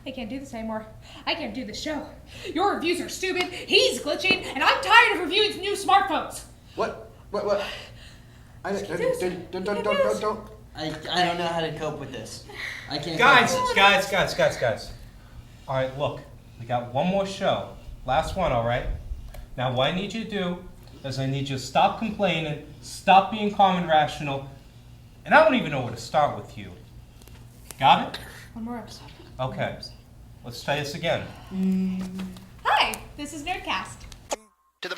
I can't do this anymore. I can't do this show. Your reviews are stupid, he's glitching, and I'm tired of reviewing new smartphones. What? I don't know how to cope with this. I can't. Guys. All right, look, we got one more show. Last one, all right? Now, what I need you to do is I need you to stop complaining, stop being calm and rational, and I don't even know where to start with you. Got it? One more episode. Okay. Let's try this again. Hi, this is Nerdcast. To the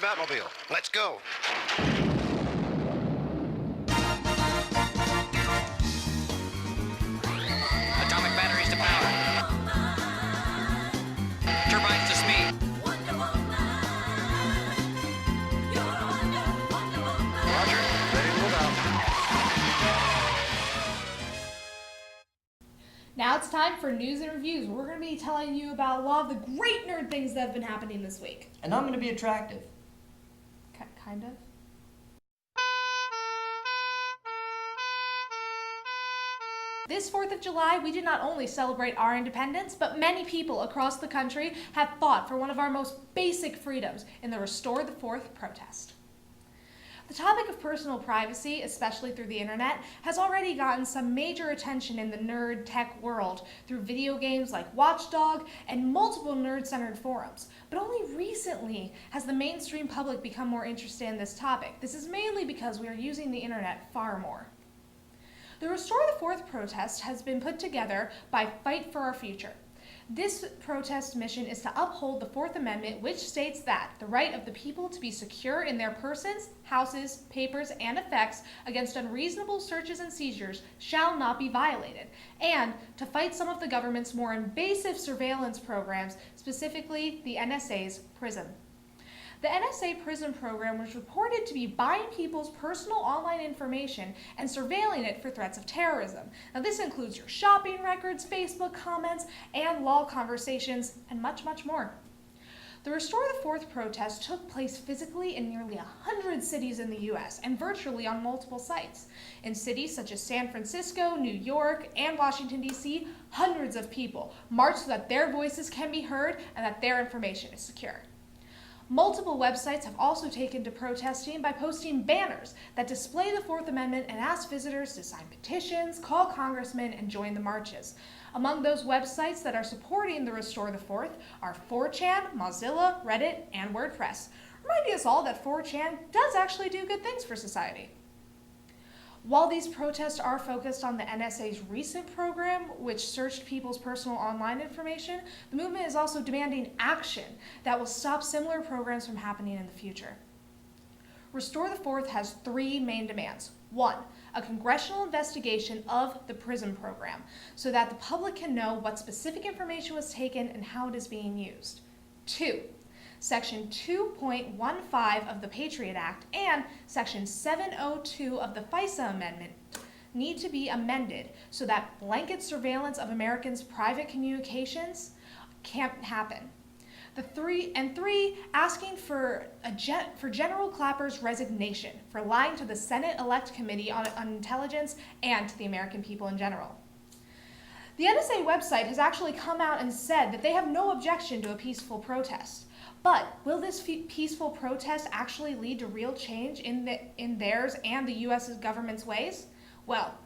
Batmobile. Let's go. Atomic batteries to power. Turbines to speed. Roger. Ready to move out. Now it's time for news and reviews. We're going to be telling you about a lot of the great nerd things that have been happening this week. And I'm going to be attractive. Kind of. This 4th of July, we did not only celebrate our independence, but many people across the country have fought for one of our most basic freedoms in the Restore the 4th protest. The topic of personal privacy, especially through the internet, has already gotten some major attention in the nerd tech world through video games like Watchdog and multiple nerd-centered forums. But only recently has the mainstream public become more interested in this topic. This is mainly because we are using the internet far more. The Restore the 4th protest has been put together by Fight for Our Future. This protest mission is to uphold the 4th Amendment, which states that the right of the people to be secure in their persons, houses, papers, and effects against unreasonable searches and seizures shall not be violated, and to fight some of the government's more invasive surveillance programs, specifically the NSA's PRISM. The NSA PRISM program was reported to be buying people's personal online information and surveilling it for threats of terrorism. Now, this includes your shopping records, Facebook comments, and law conversations, and much, much more. The Restore the 4th protest took place physically in nearly 100 cities in the U.S. and virtually on multiple sites. In cities such as San Francisco, New York, and Washington, D.C., hundreds of people marched so that their voices can be heard and that their information is secure. Multiple websites have also taken to protesting by posting banners that display the 4th Amendment and ask visitors to sign petitions, call congressmen, and join the marches. Among those websites that are supporting the Restore the 4th are 4chan, Mozilla, Reddit, and WordPress, reminding us all that 4chan does actually do good things for society. While these protests are focused on the NSA's recent program, which searched people's personal online information, the movement is also demanding action that will stop similar programs from happening in the future. Restore the 4th has 3 main demands. 1, a congressional investigation of the PRISM program so that the public can know what specific information was taken and how it is being used. 2, Section 2.15 of the Patriot Act and Section 702 of the FISA Amendment need to be amended so that blanket surveillance of Americans' private communications can't happen. 3, asking for General Clapper's resignation for lying to the Senate-elect Committee on Intelligence and to the American people in general. The NSA website has actually come out and said that they have no objection to a peaceful protest. But will this peaceful protest actually lead to real change in theirs and the U.S. government's ways? Well,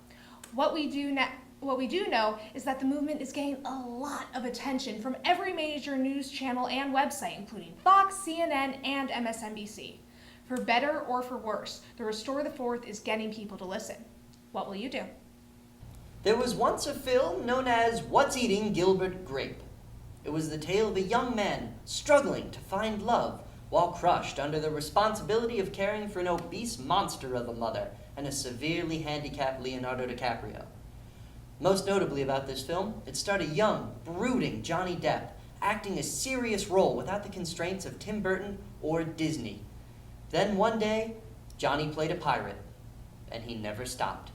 what we do know is that the movement is getting a lot of attention from every major news channel and website, including Fox, CNN, and MSNBC. For better or for worse, the Restore the 4th is getting people to listen. What will you do? There was once a film known as What's Eating Gilbert Grape. It was the tale of a young man struggling to find love while crushed under the responsibility of caring for an obese monster of a mother and a severely handicapped Leonardo DiCaprio. Most notably about this film, it starred a young, brooding Johnny Depp acting a serious role without the constraints of Tim Burton or Disney. Then one day, Johnny played a pirate, and he never stopped.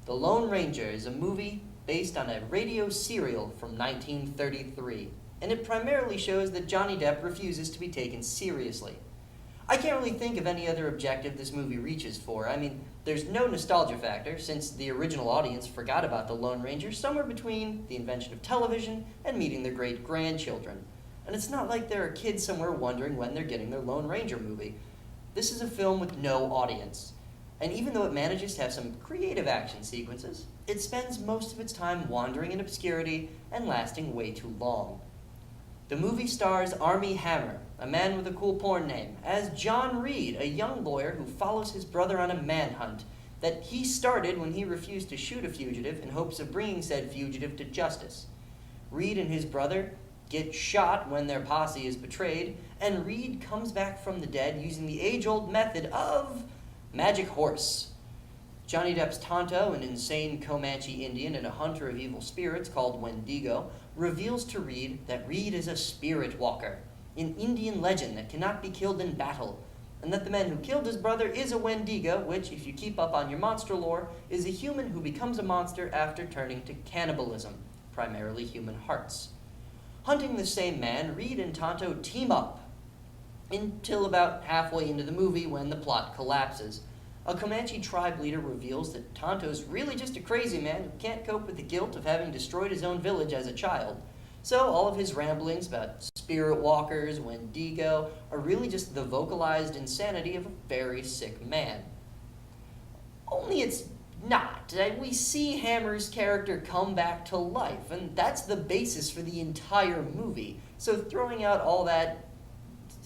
The Lone Ranger is a movie based on a radio serial from 1933, and it primarily shows that Johnny Depp refuses to be taken seriously. I can't really think of any other objective this movie reaches for. I mean, There's no nostalgia factor, since the original audience forgot about the Lone Ranger somewhere between the invention of television and meeting their great-grandchildren. And it's not like there are kids somewhere wondering when they're getting their Lone Ranger movie. This is a film with no audience. And even though it manages to have some creative action sequences, it spends most of its time wandering in obscurity and lasting way too long. The movie stars Armie Hammer, a man with a cool porn name, as John Reed, a young lawyer who follows his brother on a manhunt that he started when he refused to shoot a fugitive in hopes of bringing said fugitive to justice. Reed and his brother get shot when their posse is betrayed, and Reed comes back from the dead using the age-old method of magic horse. Johnny Depp's Tonto, an insane Comanche Indian and a hunter of evil spirits called Wendigo, reveals to Reed that Reed is a spirit walker, an Indian legend that cannot be killed in battle, and that the man who killed his brother is a Wendigo, which, if you keep up on your monster lore, is a human who becomes a monster after turning to cannibalism, primarily human hearts. Hunting the same man, Reed and Tonto team up until about halfway into the movie when the plot collapses. A Comanche tribe leader reveals that Tonto's really just a crazy man who can't cope with the guilt of having destroyed his own village as a child. So all of his ramblings about spirit walkers, Wendigo, are really just the vocalized insanity of a very sick man. Only it's not. We see Hammer's character come back to life, and that's the basis for the entire movie. So throwing out all that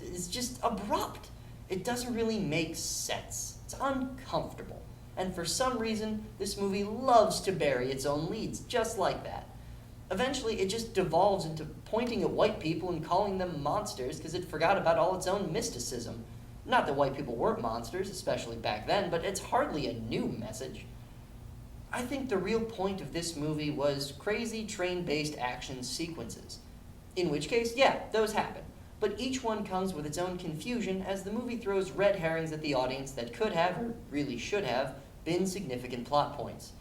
is just abrupt. It doesn't really make sense. It's uncomfortable. And for some reason, this movie loves to bury its own leads, just like that. Eventually, it just devolves into pointing at white people and calling them monsters because it forgot about all its own mysticism. Not that white people weren't monsters, especially back then, but it's hardly a new message. I think the real point of this movie was crazy train-based action sequences. In which case, yeah, those happen. But each one comes with its own confusion as the movie throws red herrings at the audience that could have, or really should have, been significant plot points.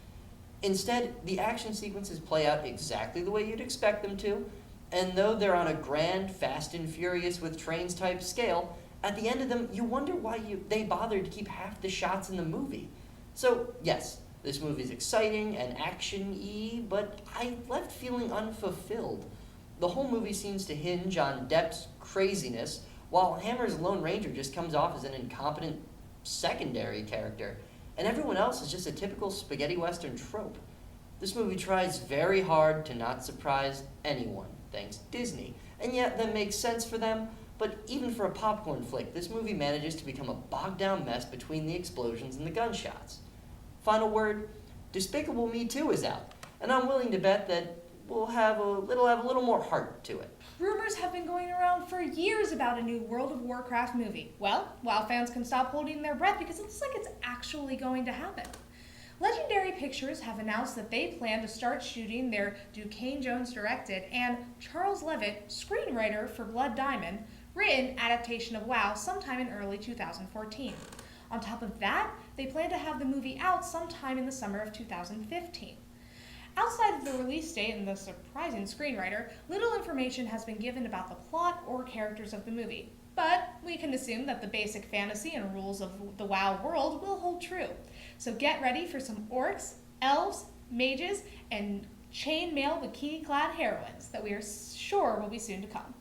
Instead, the action sequences play out exactly the way you'd expect them to, and though they're on a grand, Fast and Furious with trains type scale, at the end of them, you wonder why they bothered to keep half the shots in the movie. So, yes, this movie's exciting and action-y, but I left feeling unfulfilled. The whole movie seems to hinge on Depp's craziness, while Hammer's Lone Ranger just comes off as an incompetent secondary character, and everyone else is just a typical spaghetti western trope. This movie tries very hard to not surprise anyone, thanks Disney, and yet that makes sense for them, but even for a popcorn flick, this movie manages to become a bogged-down mess between the explosions and the gunshots. Final word, Despicable Me 2 is out, and I'm willing to bet that will have a little more heart to it. Rumors have been going around for years about a new World of Warcraft movie. Well, WoW fans can stop holding their breath because it looks like it's actually going to happen. Legendary Pictures have announced that they plan to start shooting their Duquesne Jones directed and Charles Levitt, screenwriter for Blood Diamond, written adaptation of WoW sometime in early 2014. On top of that, they plan to have the movie out sometime in the summer of 2015. Outside of the release date and the surprising screenwriter, little information has been given about the plot or characters of the movie. But we can assume that the basic fantasy and rules of the WoW world will hold true. So get ready for some orcs, elves, mages, and chainmail bikini-clad heroines that we are sure will be soon to come.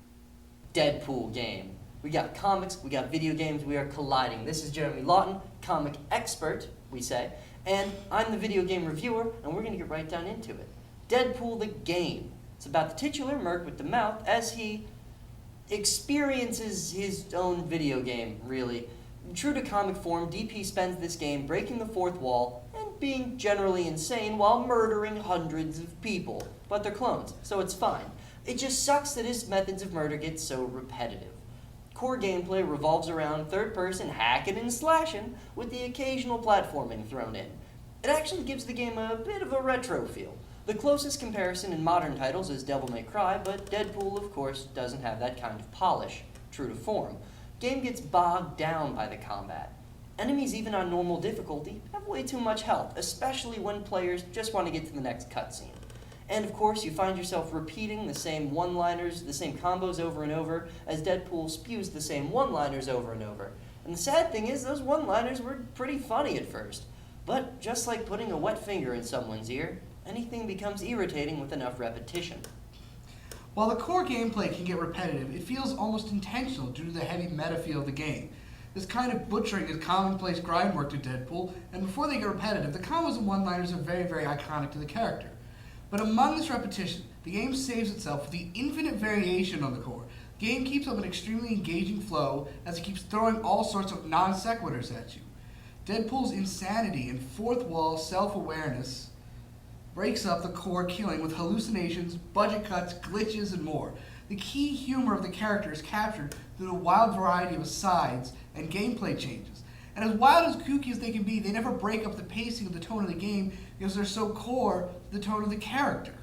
Deadpool game. We got comics, we got video games, we are colliding. This is Jeremy Lawton, comic expert, we say. And I'm the video game reviewer, and we're going to get right down into it. Deadpool the game. It's about the titular merc with the mouth as he experiences his own video game, really. True to comic form, DP spends this game breaking the fourth wall and being generally insane while murdering hundreds of people. But they're clones, so it's fine. It just sucks that his methods of murder get so repetitive. Core gameplay revolves around third-person hacking and slashing with the occasional platforming thrown in. It actually gives the game a bit of a retro feel. The closest comparison in modern titles is Devil May Cry, but Deadpool, of course, doesn't have that kind of polish, true to form. Game gets bogged down by the combat. Enemies, even on normal difficulty, have way too much health, especially when players just want to get to the next cutscene. And of course, you find yourself repeating the same one-liners, the same combos over and over, as Deadpool spews the same one-liners over and over. And the sad thing is, those one-liners were pretty funny at first. But just like putting a wet finger in someone's ear, anything becomes irritating with enough repetition. While the core gameplay can get repetitive, it feels almost intentional due to the heavy meta feel of the game. This kind of butchering is commonplace grind work to Deadpool, and before they get repetitive, the combos and one-liners are very, very iconic to the character. But among this repetition, the game saves itself with the infinite variation on the core. The game keeps up an extremely engaging flow as it keeps throwing all sorts of non-sequiturs at you. Deadpool's insanity and fourth wall self-awareness breaks up the core killing with hallucinations, budget cuts, glitches, and more. The key humor of the character is captured through the wild variety of asides and gameplay changes. And as wild as kooky as they can be, they never break up the pacing of the tone of the game because they're so core to the tone of the character.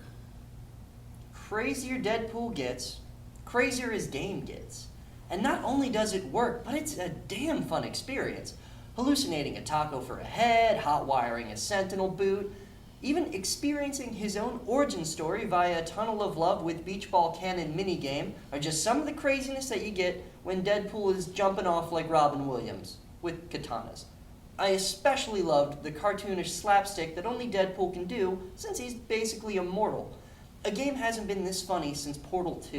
Crazier Deadpool gets, crazier his game gets. And not only does it work, but it's a damn fun experience. Hallucinating a taco for a head, hot wiring a sentinel boot, even experiencing his own origin story via Tunnel of Love with Beach Ball Cannon minigame are just some of the craziness that you get when Deadpool is jumping off like Robin Williams, with katanas. I especially loved the cartoonish slapstick that only Deadpool can do since he's basically immortal. A game hasn't been this funny since Portal 2,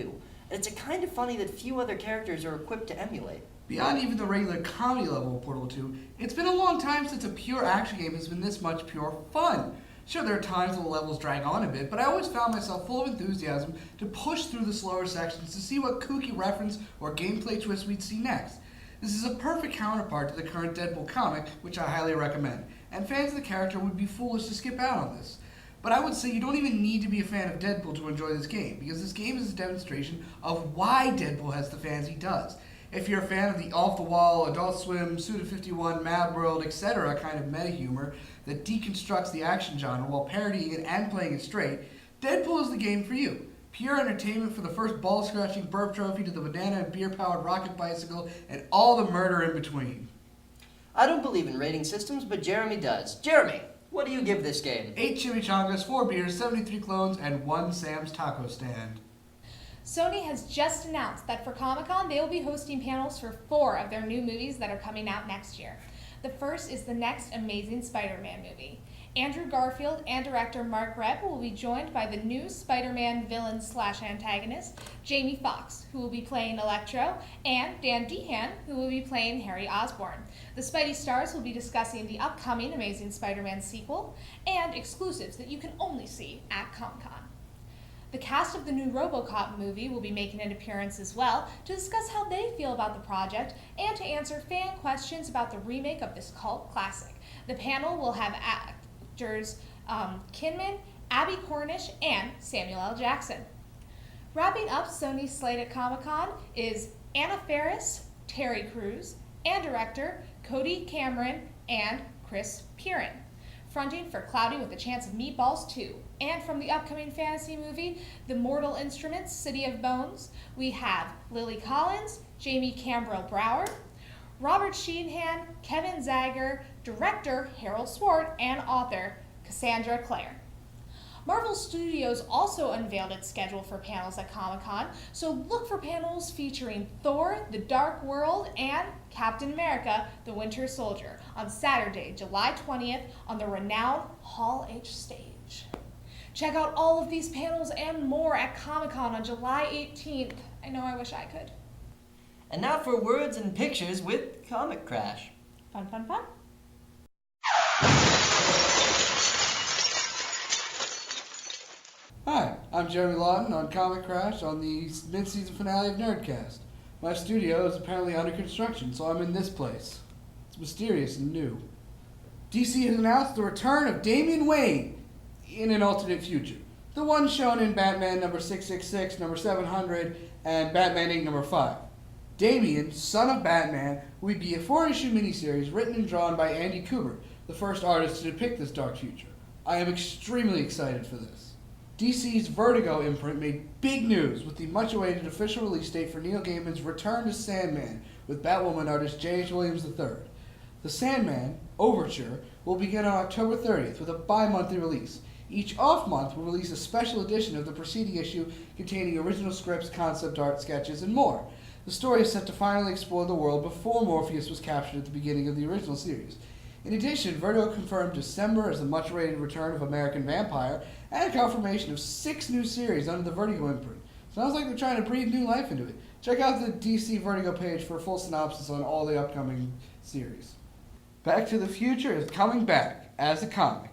and it's a kind of funny that few other characters are equipped to emulate. Beyond even the regular comedy level of Portal 2, it's been a long time since a pure action game has been this much pure fun. Sure, there are times when the levels drag on a bit, but I always found myself full of enthusiasm to push through the slower sections to see what kooky reference or gameplay twist we'd see next. This is a perfect counterpart to the current Deadpool comic, which I highly recommend, and fans of the character would be foolish to skip out on this. But I would say you don't even need to be a fan of Deadpool to enjoy this game, because this game is a demonstration of why Deadpool has the fans he does. If you're a fan of the off-the-wall, Adult Swim, Suda51, Mad World, etc. kind of meta-humor that deconstructs the action genre while parodying it and playing it straight, Deadpool is the game for you. Pure entertainment from the first ball-scratching burp trophy to the banana and beer-powered rocket bicycle and all the murder in between. I don't believe in rating systems, but Jeremy does. Jeremy, what do you give this game? 8 chimichangas, 4 beers, 73 clones, and 1 Sam's Taco Stand. Sony has just announced that for Comic-Con, they will be hosting panels for 4 of their new movies that are coming out next year. The first is the next Amazing Spider-Man movie. Andrew Garfield and director Mark Webb will be joined by the new Spider-Man villain/antagonist, Jamie Foxx, who will be playing Electro, and Dan Dehan, who will be playing Harry Osborn. The Spidey stars will be discussing the upcoming Amazing Spider-Man sequel and exclusives that you can only see at Comic-Con. The cast of the new RoboCop movie will be making an appearance as well to discuss how they feel about the project and to answer fan questions about the remake of this cult classic. The panel will have actors Kinman, Abby Cornish, and Samuel L. Jackson. Wrapping up Sony's slate at Comic-Con is Anna Faris, Terry Crews, and director Cody Cameron and Chris Piran. Fronting for Cloudy with a Chance of Meatballs 2. And from the upcoming fantasy movie, The Mortal Instruments, City of Bones, we have Lily Collins, Jamie Cambrell-Brower, Robert Sheehan, Kevin Zager, director Harold Swart, and author Cassandra Clare. Marvel Studios also unveiled its schedule for panels at Comic-Con, so look for panels featuring Thor, The Dark World, and Captain America, The Winter Soldier on Saturday, July 20th on the renowned Hall H stage. Check out all of these panels and more at Comic-Con on July 18th. I know I wish I could. And now for words and pictures with Comic Crash. Fun, fun, fun. Hi, I'm Jeremy Lawton on Comic Crash on the mid-season finale of Nerdcast. My studio is apparently under construction, so I'm in this place. It's mysterious and new. DC has announced the return of Damian Wayne in an alternate future. The one shown in Batman number 666, number 700, and Batman Inc. number 5. Damian, son of Batman, will be a 4-issue miniseries written and drawn by Andy Kubert, the first artist to depict this dark future. I am extremely excited for this. DC's Vertigo imprint made big news with the much-awaited official release date for Neil Gaiman's Return to Sandman with Batwoman artist J.H. Williams III. The Sandman, Overture, will begin on October 30th with a bi-monthly release. Each off-month will release a special edition of the preceding issue containing original scripts, concept art, sketches, and more. The story is set to finally explore the world before Morpheus was captured at the beginning of the original series. In addition, Vertigo confirmed December as the much-awaited return of American Vampire, and a confirmation of 6 new series under the Vertigo imprint. Sounds like they're trying to breathe new life into it. Check out the DC Vertigo page for a full synopsis on all the upcoming series. Back to the Future is coming back as a comic.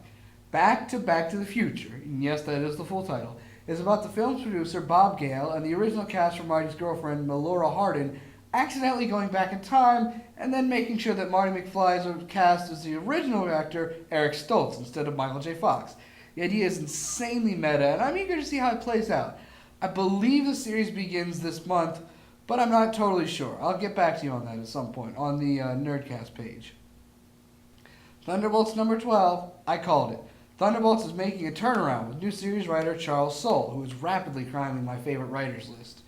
Back to the Future, and yes, that is the full title, is about the film's producer Bob Gale and the original cast from Marty's girlfriend Melora Hardin accidentally going back in time and then making sure that Marty McFly is cast as the original actor Eric Stoltz instead of Michael J. Fox. The idea is insanely meta, and I'm eager to see how it plays out. I believe the series begins this month, but I'm not totally sure. I'll get back to you on that at some point on the Nerdcast page. Thunderbolts number 12, I called it. Thunderbolts is making a turnaround with new series writer Charles Soule, who is rapidly climbing my favorite writers list.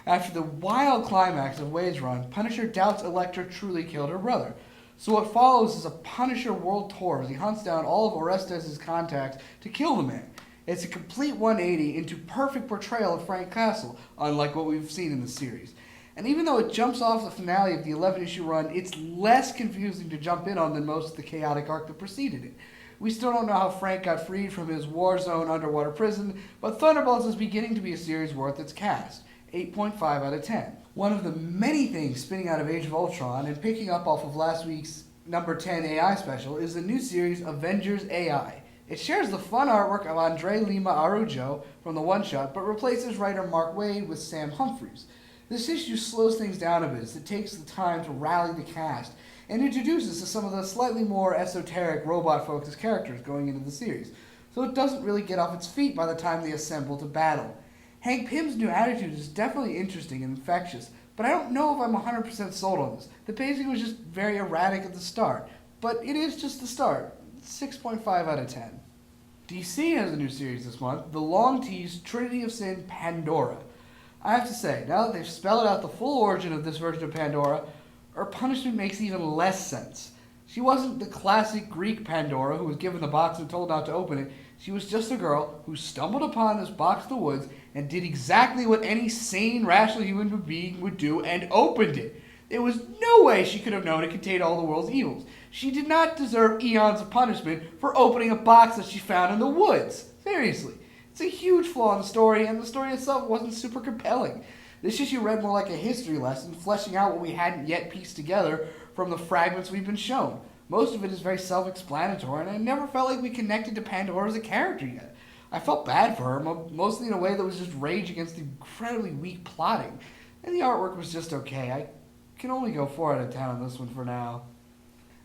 After the wild climax of Wade's run, Punisher doubts Elektra truly killed her brother. So what follows is a Punisher world tour as he hunts down all of Orestes' contacts to kill the man. It's a complete 180 into perfect portrayal of Frank Castle, unlike what we've seen in the series. And even though it jumps off the finale of the 11-issue run, it's less confusing to jump in on than most of the chaotic arc that preceded it. We still don't know how Frank got freed from his war zone underwater prison, but Thunderbolts is beginning to be a series worth its cast. 8.5 out of 10. One of the many things spinning out of Age of Ultron and picking up off of last week's number 10 AI special is the new series Avengers AI. It shares the fun artwork of Andre Lima Arujo from the one-shot, but replaces writer Mark Waid with Sam Humphries. This issue slows things down a bit as it takes the time to rally the cast and introduces some of the slightly more esoteric robot-focused characters going into the series, so it doesn't really get off its feet by the time they assemble to battle. Hank Pym's new attitude is definitely interesting and infectious, but I don't know if I'm 100% sold on this. The pacing was just very erratic at the start, but it is just the start. 6.5 out of 10. DC has a new series this month, the long-teased Trinity of Sin Pandora. I have to say, now that they've spelled out the full origin of this version of Pandora, her punishment makes even less sense. She wasn't the classic Greek Pandora who was given the box and told not to open it. She was just a girl who stumbled upon this box in the woods and did exactly what any sane, rational human being would do and opened it. There was no way she could have known it contained all the world's evils. She did not deserve eons of punishment for opening a box that she found in the woods. Seriously. It's a huge flaw in the story, and the story itself wasn't super compelling. This issue read more like a history lesson, fleshing out what we hadn't yet pieced together from the fragments we've been shown. Most of it is very self-explanatory, and I never felt like we connected to Pandora as a character yet. I felt bad for her, mostly in a way that was just rage against the incredibly weak plotting. And the artwork was just okay. I can only go 4 out of 10 on this one for now.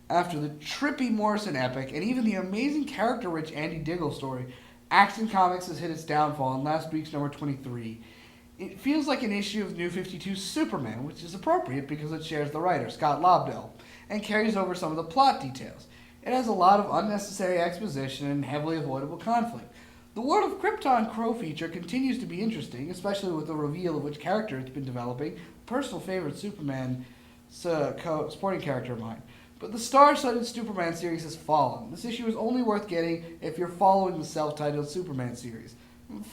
After the trippy Morrison epic, and even the amazing character-rich Andy Diggle story, Action Comics has hit its downfall in last week's number 23. It feels like an issue of New 52's Superman, which is appropriate because it shares the writer, Scott Lobdell, and carries over some of the plot details. It has a lot of unnecessary exposition and heavily avoidable conflict. The World of Krypton Crow feature continues to be interesting, especially with the reveal of which character it's been developing, personal favorite Superman sporting character of mine. But the star-studded Superman series has fallen. This issue is only worth getting if you're following the self-titled Superman series.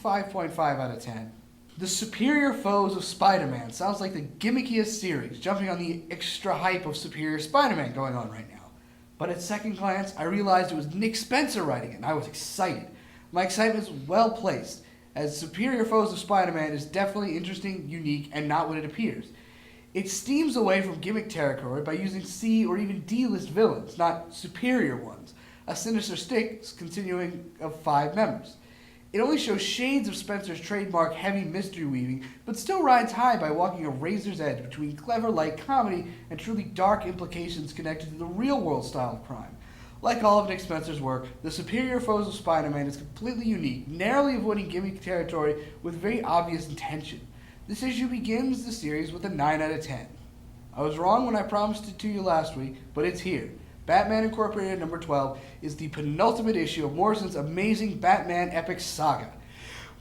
5.5 out of 10. The Superior Foes of Spider-Man sounds like the gimmickiest series, jumping on the extra hype of Superior Spider-Man going on right now. But at second glance, I realized it was Nick Spencer writing it, and I was excited. My excitement is well placed, as Superior Foes of Spider-Man is definitely interesting, unique, and not what it appears. It steams away from gimmick territory by using C or even D-list villains, not superior ones, a Sinister Six continuing of 5 members. It only shows shades of Spencer's trademark heavy mystery weaving, but still rides high by walking a razor's edge between clever light comedy and truly dark implications connected to the real-world style of crime. Like all of Nick Spencer's work, The Superior Foes of Spider-Man is completely unique, narrowly avoiding gimmick territory with very obvious intention. This issue begins the series with a 9 out of 10. I was wrong when I promised it to you last week, but it's here. Batman Incorporated number 12 is the penultimate issue of Morrison's amazing Batman epic saga.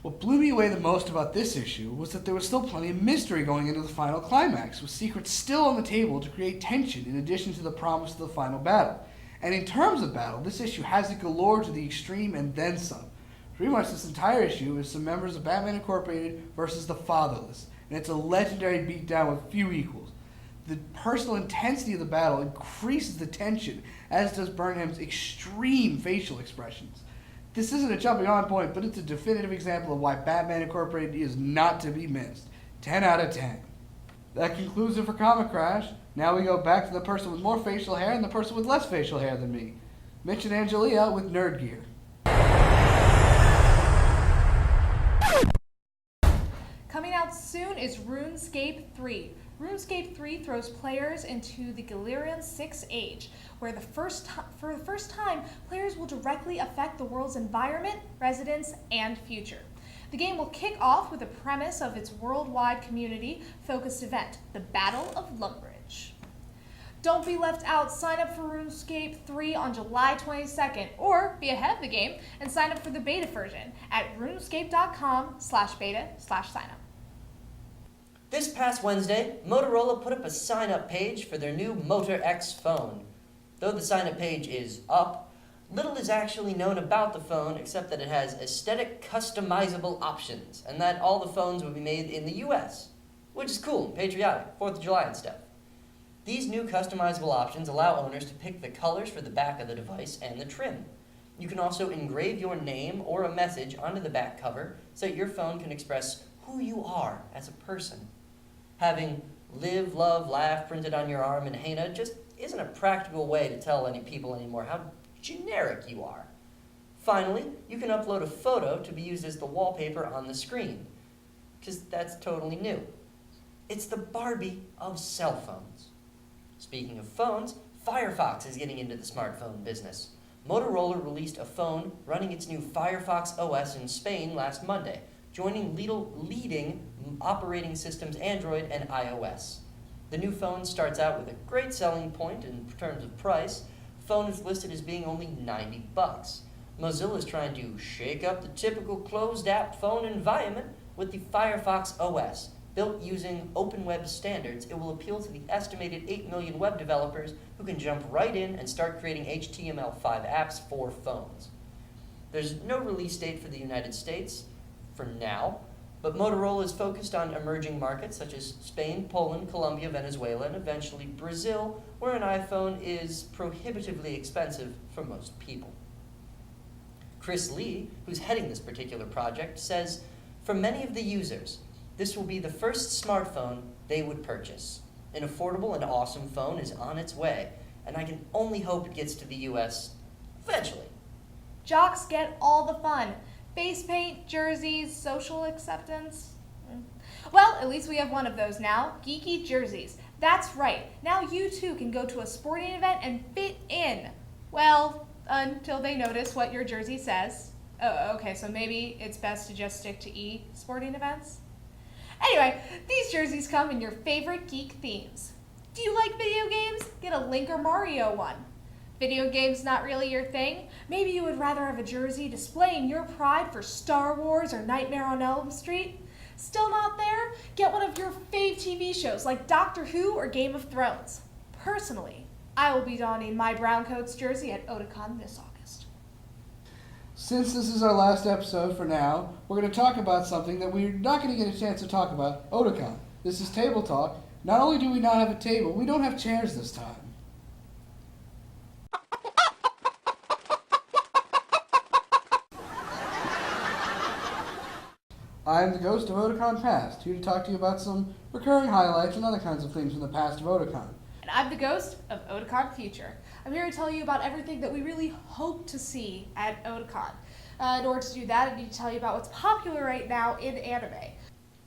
What blew me away the most about this issue was that there was still plenty of mystery going into the final climax, with secrets still on the table to create tension in addition to the promise of the final battle. And in terms of battle, this issue has it galore to the extreme and then some. Pretty much this entire issue is some members of Batman Incorporated versus the Fatherless, and it's a legendary beatdown with few equals. The personal intensity of the battle increases the tension, as does Burnham's extreme facial expressions. This isn't a jumping on point, but it's a definitive example of why Batman Incorporated is not to be missed. 10 out of 10. That concludes it for Comic Crash. Now we go back to the person with more facial hair and the person with less facial hair than me. Mitch and Angelia with Nerd Gear. Coming out soon is RuneScape 3. RuneScape 3 throws players into the Galerian 6th Age, where for the first time, players will directly affect the world's environment, residents, and future. The game will kick off with the premise of its worldwide community-focused event, the Battle of Lumbridge. Don't be left out. Sign up for RuneScape 3 on July 22nd, or be ahead of the game and sign up for the beta version at runescape.com/beta/signup. This past Wednesday, Motorola put up a sign-up page for their new Motor X phone. Though the sign-up page is up, little is actually known about the phone except that it has aesthetic customizable options and that all the phones will be made in the US, which is cool and patriotic, 4th of July and stuff. These new customizable options allow owners to pick the colors for the back of the device and the trim. You can also engrave your name or a message onto the back cover so that your phone can express who you are as a person. Having live, love, laugh printed on your arm in henna just isn't a practical way to tell any people anymore how generic you are. Finally, you can upload a photo to be used as the wallpaper on the screen, because that's totally new. It's the Barbie of cell phones. Speaking of phones, Firefox is getting into the smartphone business. Motorola released a phone running its new Firefox OS in Spain last Monday, joining leading operating systems Android and iOS. The new phone starts out with a great selling point in terms of price. The phone is listed as being only $90. Mozilla is trying to shake up the typical closed app phone environment with the Firefox OS. Built using open web standards, it will appeal to the estimated 8 million web developers who can jump right in and start creating HTML5 apps for phones. There's no release date for the United States for now, but Motorola is focused on emerging markets such as Spain, Poland, Colombia, Venezuela, and eventually Brazil, where an iPhone is prohibitively expensive for most people. Chris Lee, who's heading this particular project, says, "For many of the users, this will be the first smartphone they would purchase. An affordable and awesome phone is on its way, and I can only hope it gets to the US eventually." Jocks get all the fun. Face paint, jerseys, social acceptance. Well, at least we have one of those now, geeky jerseys. That's right, now you too can go to a sporting event and fit in. Well, until they notice what your jersey says. Oh, okay, so maybe it's best to just stick to sporting events? Anyway, these jerseys come in your favorite geek themes. Do you like video games? Get a Link or Mario one. Video games not really your thing? Maybe you would rather have a jersey displaying your pride for Star Wars or Nightmare on Elm Street? Still not there? Get one of your fave TV shows like Doctor Who or Game of Thrones. Personally, I will be donning my Browncoats jersey at Otakon this August. Since this is our last episode for now, we're going to talk about something that we're not going to get a chance to talk about, Otakon. This is Table Talk. Not only do we not have a table, we don't have chairs this time. I am the ghost of Otakon Past, here to talk to you about some recurring highlights and other kinds of things from the past of Otakon. And I'm the ghost of Otakon Future. I'm here to tell you about everything that we really hope to see at Otakon. In order to do that, I need to tell you about what's popular right now in anime.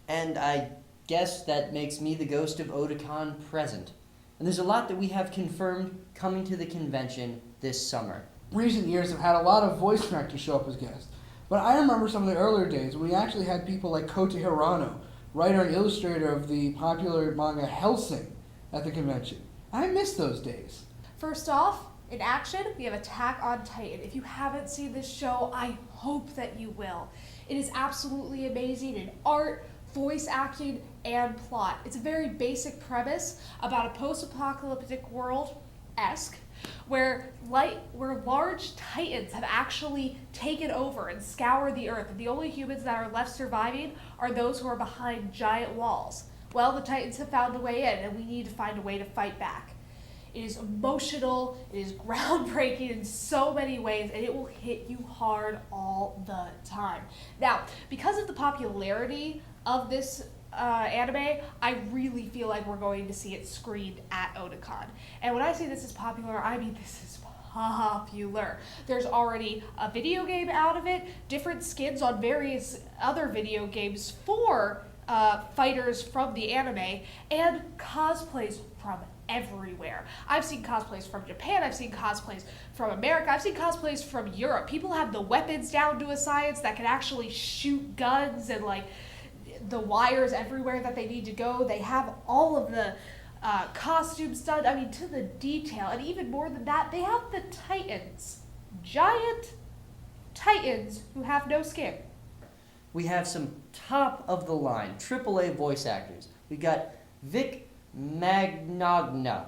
And I guess that makes me the ghost of Otakon Present. And there's a lot that we have confirmed coming to the convention this summer. Recent years have had a lot of voice actors show up as guests, but I remember some of the earlier days when we actually had people like Kota Hirano, writer and illustrator of the popular manga Hellsing, at the convention. I miss those days. First off, in action, we have Attack on Titan. If you haven't seen this show, I hope that you will. It is absolutely amazing in art, voice acting, and plot. It's a very basic premise about a post-apocalyptic world-esque where large titans have actually taken over and scoured the earth, and the only humans that are left surviving are those who are behind giant walls. Well, the Titans have found a way in, and we need to find a way to fight back. It is emotional, it is groundbreaking in so many ways, and it will hit you hard all the time. Now, because of the popularity of this anime, I really feel like we're going to see it screened at Otakon. And when I say this is popular, I mean this is popular. There's already a video game out of it, different skins on various other video games for fighters from the anime, and cosplays from everywhere. I've seen cosplays from Japan, I've seen cosplays from America, I've seen cosplays from Europe. People have the weapons down to a science that can actually shoot guns and like the wires everywhere that they need to go. They have all of the costumes done, I mean, to the detail. And even more than that, they have the Titans. Giant Titans who have no skin. We have some top-of-the-line AAA voice actors. We got Vic Magnagna.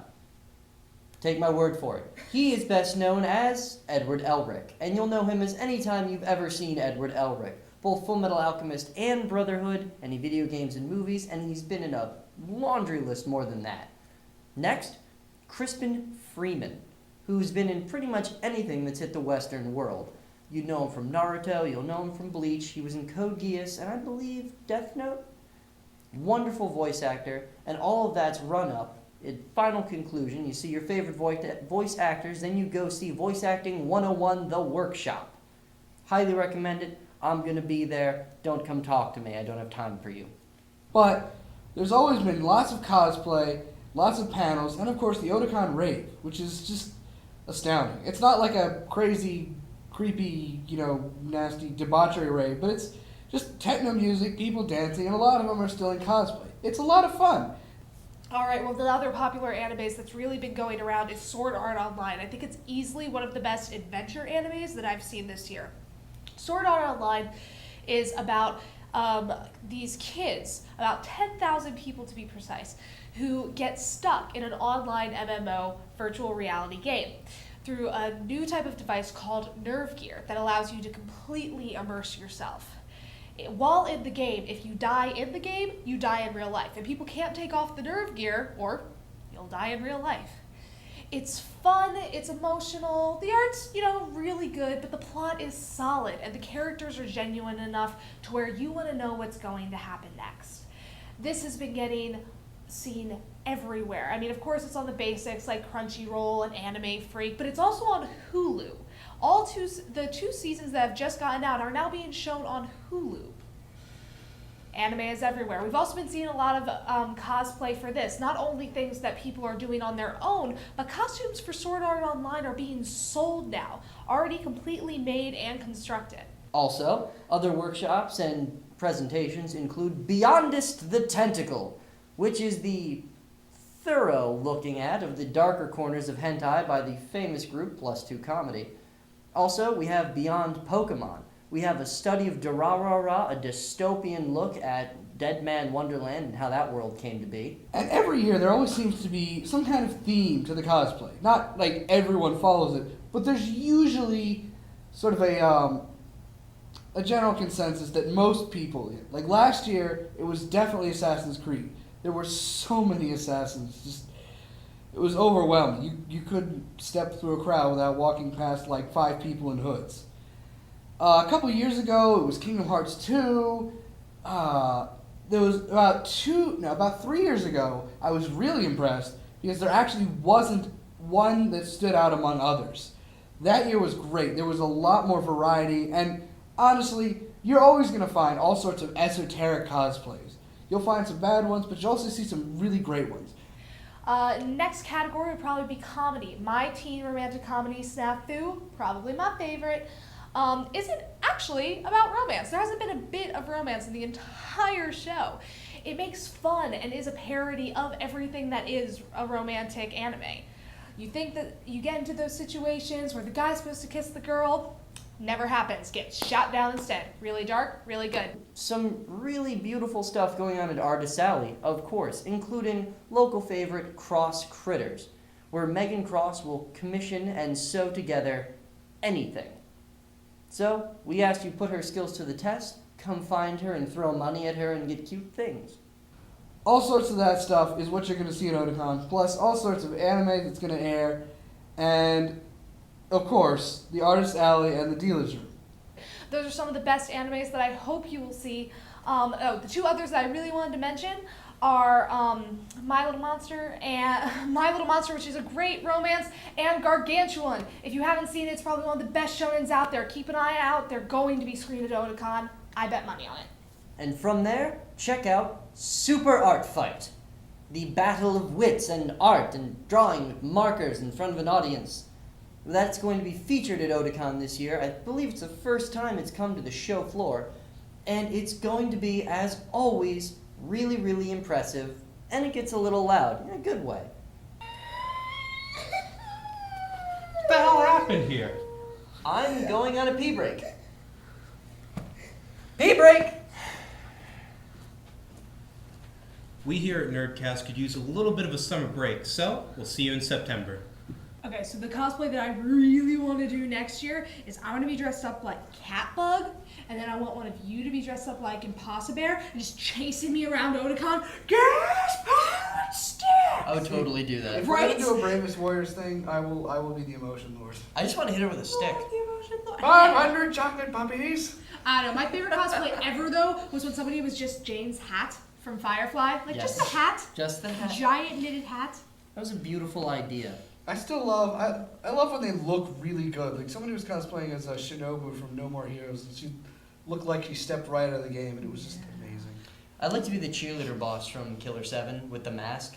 Take my word for it. He is best known as Edward Elric, and you'll know him as any time you've ever seen Edward Elric. Both Full Metal Alchemist and Brotherhood, any video games and movies, and he's been in a laundry list more than that. Next, Crispin Freeman, who's been in pretty much anything that's hit the Western world. You know him from Naruto, you'll know him from Bleach, he was in Code Geass, and I believe Death Note? Wonderful voice actor, and all of that's run up. In final conclusion, you see your favorite voice actors, then you go see Voice Acting 101 The Workshop. Highly recommend it. I'm going to be there. Don't come talk to me. I don't have time for you. But there's always been lots of cosplay, lots of panels, and of course the Otakon rave, which is just astounding. It's not like a crazy, creepy, nasty debauchery rave, but it's just techno music, people dancing, and a lot of them are still in cosplay. It's a lot of fun. Alright, well, the other popular animes that's really been going around is Sword Art Online. I think it's easily one of the best adventure animes that I've seen this year. Sword Art Online is about these kids, about 10,000 people to be precise, who get stuck in an online MMO virtual reality game through a new type of device called Nerve Gear that allows you to completely immerse yourself. While in the game, if you die in the game, you die in real life. And people can't take off the Nerve Gear or you'll die in real life. It's fun, it's emotional, the art's, really good, but the plot is solid and the characters are genuine enough to where you want to know what's going to happen next. This has been getting seen everywhere. I mean, of course, it's on the basics like Crunchyroll and Anime Freak, but it's also on Hulu. The two seasons that have just gotten out are now being shown on Hulu. Anime is everywhere. We've also been seeing a lot of cosplay for this. Not only things that people are doing on their own, but costumes for Sword Art Online are being sold now, already completely made and constructed. Also, other workshops and presentations include Beyondist the Tentacle, which is the thorough looking at of the darker corners of hentai by the famous group Plus Two Comedy. Also, we have Beyond Pokemon. We have a study of Durarara, a dystopian look at Dead Man Wonderland and how that world came to be. And every year there always seems to be some kind of theme to the cosplay. Not like everyone follows it, but there's usually sort of a general consensus that most people, like last year, it was definitely Assassin's Creed. There were so many assassins, it was overwhelming. You couldn't step through a crowd without walking past like 5 people in hoods. A couple years ago, it was Kingdom Hearts 2. There was about 3 years ago, I was really impressed because there actually wasn't one that stood out among others. That year was great. There was a lot more variety, and honestly, you're always going to find all sorts of esoteric cosplays. You'll find some bad ones, but you'll also see some really great ones. Next category would probably be comedy. My teen romantic comedy, Snafu, probably my favorite, isn't actually about romance. There hasn't been a bit of romance in the entire show. It makes fun and is a parody of everything that is a romantic anime. You think that you get into those situations where the guy's supposed to kiss the girl, never happens, gets shot down instead. Really dark, really good. Some really beautiful stuff going on at Artist Alley, of course, including local favorite Cross Critters, where Megan Cross will commission and sew together anything. So, we asked you put her skills to the test, come find her and throw money at her and get cute things. all sorts of that stuff is what you're going to see at Otakon, plus all sorts of anime that's going to air, and, of course, the Artist Alley and the Dealer's Room. Those are some of the best animes that I hope you will see. The two others that I really wanted to mention are My Little Monster, which is a great romance, and Gargantuan. If you haven't seen it, it's probably one of the best shonens out there. Keep an eye out. They're going to be screened at Otakon. I bet money on it. And from there, check out Super Art Fight, the battle of wits and art and drawing with markers in front of an audience. That's going to be featured at Otakon this year. I believe it's the first time it's come to the show floor. And it's going to be, as always, really, really impressive. And it gets a little loud, in a good way. What the hell happened here? I'm going on a pee break. Pee break! We here at Nerdcast could use a little bit of a summer break, so we'll see you in September. Okay, so the cosplay that I really want to do next year is I want to be dressed up like Catbug, and then I want one of you to be dressed up like Impossible Bear and just chasing me around Otakon. Gas, powered stick! I would totally do that. If we're going to do a Bravest Warriors thing, I will be the Emotion Lord. I just want to hit her with a stick. 500 chocolate puppies! I don't know. My favorite cosplay ever, though, was when somebody was just Jane's hat from Firefly. Like, Yes. just a hat. Just the hat. Giant knitted hat. That was a beautiful idea. I still love, I love when they look really good. Like somebody was cosplaying as Shinobu from No More Heroes, and she looked like she stepped right out of the game, and it was just amazing. I'd like to be the cheerleader boss from Killer 7 with the mask.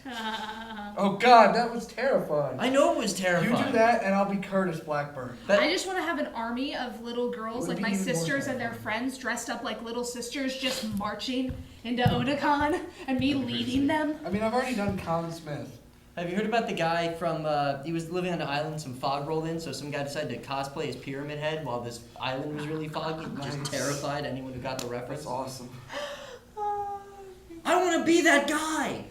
Oh God, that was terrifying. I know it was You terrifying. do that, and I'll be Curtis Blackburn. But I just want to have an army of little girls, It would like be my even more sisters and their terrifying. friends, dressed up like little sisters, just marching into Otakon, and me leading them. I mean, I've already done Colin Smith. have you heard about the guy from, he was living on an island, some fog rolled in, so some guy decided to cosplay as Pyramid Head while this island was really foggy, and Nice. just terrified anyone who got the reference. That's awesome. I want to be that guy!